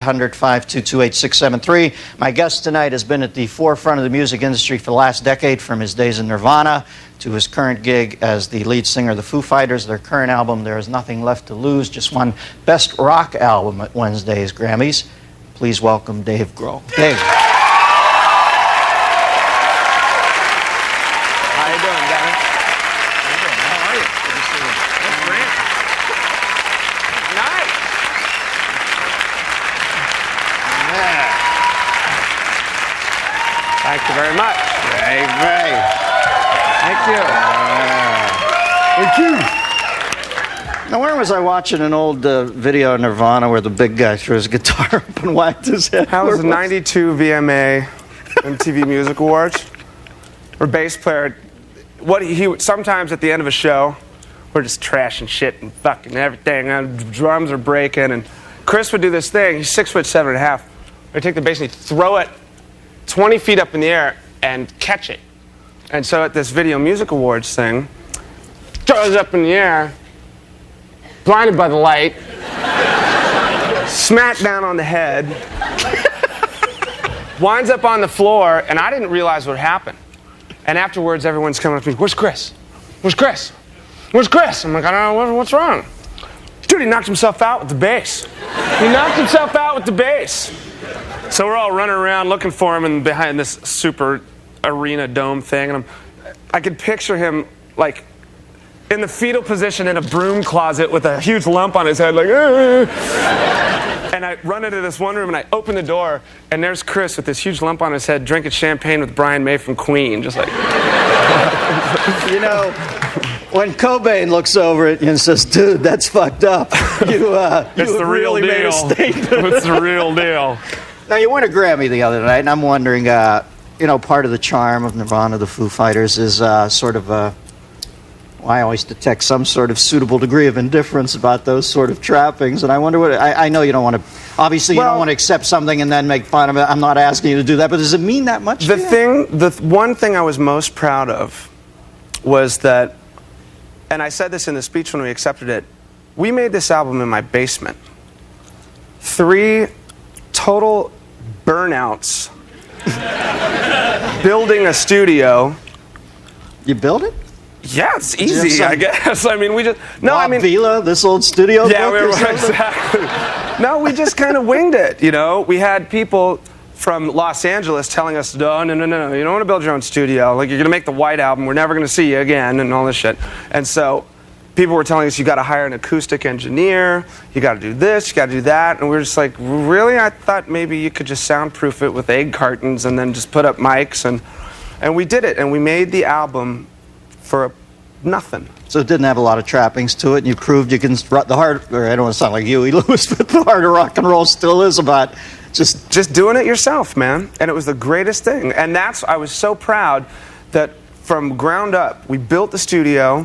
1-800-522-8673. My guest tonight has been at the forefront of the music industry for the last decade, from his days in Nirvana to his current gig as the lead singer of the Foo Fighters. Their current album, There Is Nothing Left to Lose, just won Best Rock Album at Wednesday's Grammys. Please welcome Dave Grohl. Dave. How you doing, Dennis? How are you? Good to see you. That's great. Nice. Yeah. Thank you very much. Great. Thank you. Thank you. Now, where was I watching an old video of Nirvana where the big guy threw his guitar up and whacked his head? That was the 92 VMA MTV Music Awards. Our bass player, sometimes at the end of a show, we're just trashing shit and fucking everything. And drums are breaking, and Chris would do this thing. He's 6'7.5". He'd take the bass and he'd throw it 20 feet up in the air and catch it. And so at this Video Music Awards thing, throws it up in the air, blinded by the light, smack down on the head, winds up on the floor, and I didn't realize what happened. And afterwards, everyone's coming up to me, "Where's Chris? Where's Chris? Where's Chris?" I'm like, "I don't know, what's wrong?" "Dude, he knocked himself out with the bass. He knocked himself out with the bass." So we're all running around looking for him and behind this super arena dome thing, and I could picture him like in the fetal position in a broom closet with a huge lump on his head, like, and I run into this one room and I open the door and there's Chris with this huge lump on his head drinking champagne with Brian May from Queen, just like. You know, when Cobain looks over it and says, "Dude, that's fucked up," It's the real really deal. made a statement. It's the real deal. Now, you won a Grammy the other night, and I'm wondering, you know, part of the charm of Nirvana, the Foo Fighters, is sort of, well, I always detect some sort of suitable degree of indifference about those sort of trappings, and I wonder what, I know you don't want to, obviously you don't want to accept something and then make fun of it. I'm not asking you to do that, but does it mean that much to you? The one thing I was most proud of was that, and I said this in the speech when we accepted it, we made this album in my basement. 3 total burnouts building a studio. You build it? Yeah, it's easy, I guess. I mean, we just Vila, this old studio. Yeah, exactly. No, we just kind of winged it. You know, we had people from Los Angeles telling us, no, you don't want to build your own studio. Like, you're gonna make the White Album. We're never gonna see you again, and all this shit. And so people were telling us, you got to hire an acoustic engineer, you got to do this, you got to do that, and we were just like, really? I thought maybe you could just soundproof it with egg cartons and then just put up mics, and we did it, and we made the album for nothing. So it didn't have a lot of trappings to it, and you proved you can, the heart, or I don't want to sound like Huey Lewis, but the heart of rock and roll still is about just doing it yourself, man. And it was the greatest thing, and I was so proud that from ground up, we built the studio.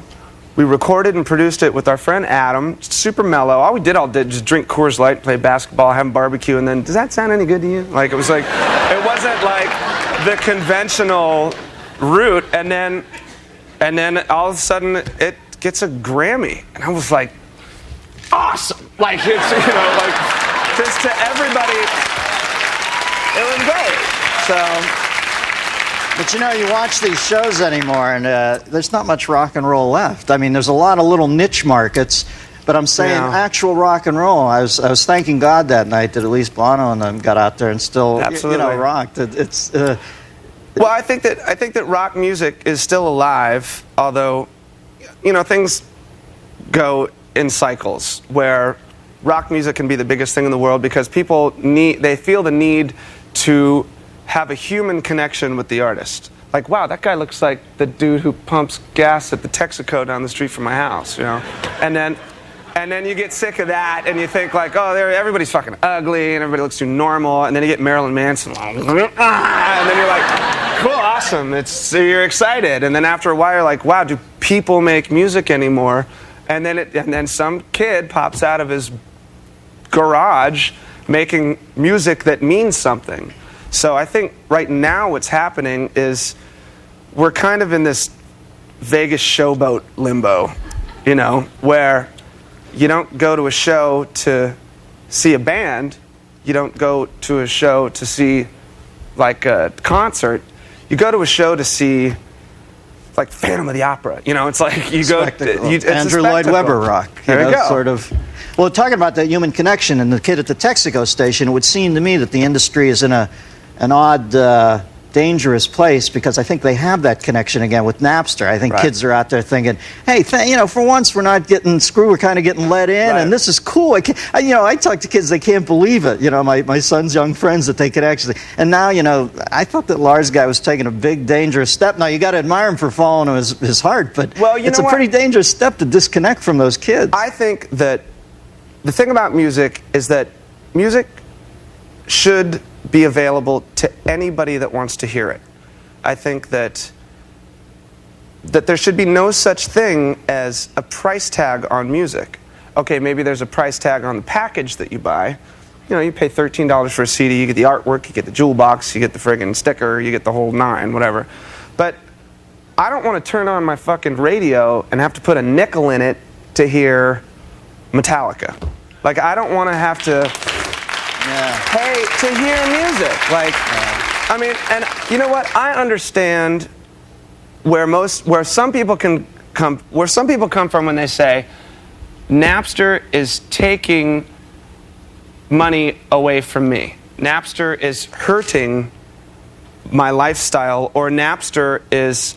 We recorded and produced it with our friend Adam, super mellow. All we did just drink Coors Light, play basketball, have barbecue, and then, does that sound any good to you? Like, it was like, it wasn't like the conventional route, and then all of a sudden it gets a Grammy. And I was like, awesome! Like, it's, you know, like, just to everybody, it was great, so. But you know, you watch these shows anymore, and there's not much rock and roll left. I mean, there's a lot of little niche markets, but I'm saying actual rock and roll. I was thanking God that night that at least Bono and them got out there and still, you know, rocked. Well, I think that rock music is still alive, although, you know, things go in cycles where rock music can be the biggest thing in the world because people they feel the need to have a human connection with the artist. Like, wow, that guy looks like the dude who pumps gas at the Texaco down the street from my house, you know? And then you get sick of that, and you think like, oh, everybody's fucking ugly, and everybody looks too normal, and then you get Marilyn Manson, and then you're like, cool, awesome, you're excited, and then after a while you're like, wow, do people make music anymore? And then some kid pops out of his garage making music that means something. So I think right now what's happening is we're kind of in this Vegas showboat limbo, you know, where you don't go to a show to see a band, You don't go to a show to see like a concert. You go to a show to see like Phantom of the Opera. You know, it's like you go. It's Andrew Lloyd Webber rock. There you go. Sort of. Well, talking about that human connection and the kid at the Texaco station, it would seem to me that the industry is in an odd, dangerous place because I think they have that connection again with Napster. I think kids are out there thinking, hey, for once we're not getting screwed, we're kind of getting let in, and this is cool. I talk to kids, they can't believe it. My son's young friends that they could actually, and now, I thought that Lars guy was taking a big, dangerous step. Now, you got to admire him for following his heart, but it's a pretty dangerous step to disconnect from those kids. I think that the thing about music is that music should be available to anybody that wants to hear it. I think that there should be no such thing as a price tag on music. Okay, maybe there's a price tag on the package that you buy. You pay $13 for a CD, you get the artwork, you get the jewel box, you get the friggin' sticker, you get the whole nine, whatever. But I don't want to turn on my fucking radio and have to put a nickel in it to hear Metallica. Like, I don't want to have to pay to hear music. Like, I mean, and you know what? I understand where some people come from when they say Napster is taking money away from me. Napster is hurting my lifestyle, or Napster is,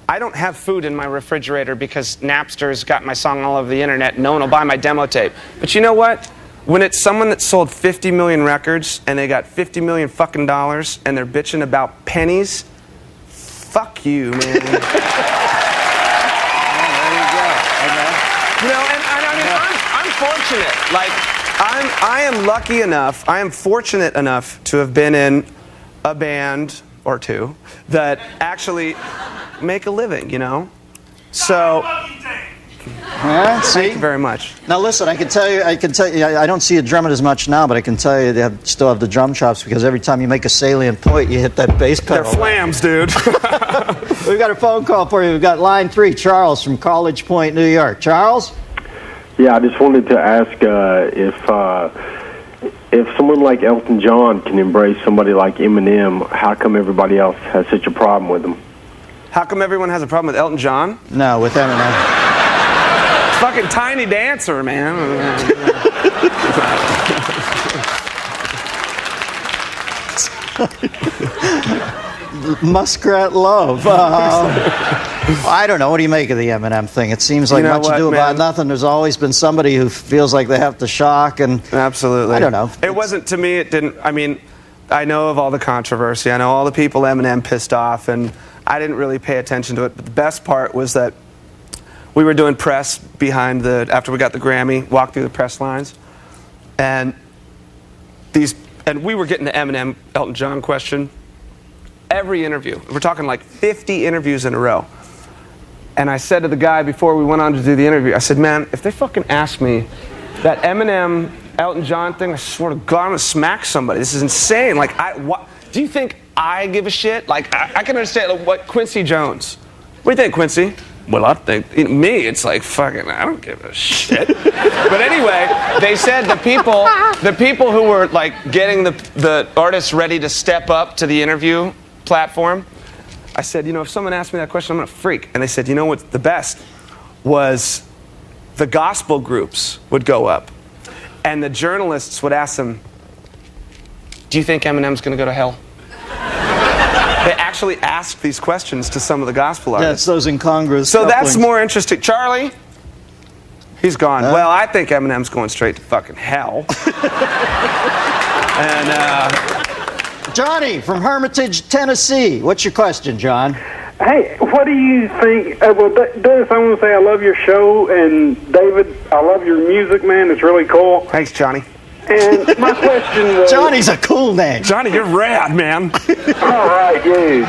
I don't have food in my refrigerator because Napster's got my song all over the internet. No one will buy my demo tape. But you know what? When it's someone that sold 50 million records and they got 50 million fucking dollars and they're bitching about pennies, fuck you, man. There you go. Okay. And I mean, I'm fortunate. Like, I am lucky enough, I am fortunate enough to have been in a band or two that actually make a living, So, thank you very much. Now listen, I can tell you, I don't see you drumming as much now, but I can tell you they still have the drum chops because every time you make a salient point, you hit that bass pedal. They're flams, dude. We've got a phone call for you. We've got line 3, Charles from College Point, New York. Charles? Yeah, I just wanted to ask if someone like Elton John can embrace somebody like Eminem, how come everybody else has such a problem with him? How come everyone has a problem with Elton John? No, with Eminem. Fucking Tiny Dancer, man. Muskrat Love. I don't know. What do you make of the Eminem thing? It seems like much ado about nothing. There's always been somebody who feels like they have to shock, and absolutely. I don't know. It wasn't, to me, it didn't. I mean, I know of all the controversy. I know all the people Eminem pissed off, and I didn't really pay attention to it. But the best part was that we were doing press after we got the Grammy, walked through the press lines, and we were getting the Eminem Elton John question every interview. We're talking like 50 interviews in a row. And I said to the guy before we went on to do the interview, I said, man, if they fucking ask me that Eminem Elton John thing, I swear to God, I'm gonna smack somebody. This is insane. Like, do you think I give a shit? Like, I can understand, like, what Quincy Jones. What do you think, Quincy? Well, I think, me, it's like, fucking, I don't give a shit. But anyway, they said the people who were, like, getting the artists ready to step up to the interview platform, I said, if someone asked me that question, I'm gonna freak. And they said, what's the best was the gospel groups would go up, and the journalists would ask them, do you think Eminem's gonna go to hell? They actually asked these questions to some of the gospel artists. Yeah, it's those incongruous. So that's more interesting. Charlie? He's gone. Well, I think Eminem's going straight to fucking hell. And Johnny from Hermitage, Tennessee. What's your question, John? Hey, what do you think? Dennis, I want to say I love your show, and David, I love your music, man. It's really cool. Thanks, Johnny. And my question was... Johnny's a cool name. Johnny, you're rad, man. All right, dude.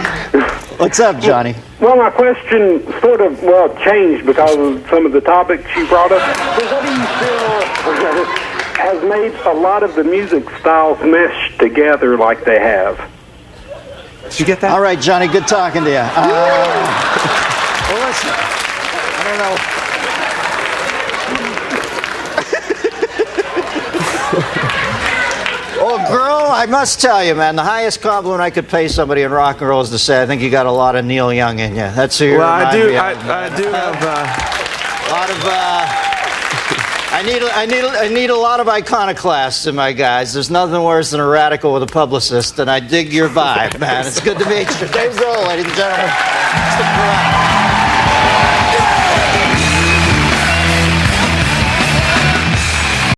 What's up, Johnny? Well, my question sort of, changed because of some of the topics you brought up. So what do you feel has made a lot of the music styles mesh together like they have? Did you get that? All right, Johnny, good talking to you. Well, listen, I don't know. Well, Grohl, I must tell you, man, the highest compliment I could pay somebody in rock and roll is to say, I think you got a lot of Neil Young in you. That's who you Well, I remind do. me of. I do have. A lot of. I need a lot of iconoclasts in my guys. There's nothing worse than a radical with a publicist, and I dig your vibe, man. It's good to meet you. Dave Grohl, ladies and gentlemen. Stick around.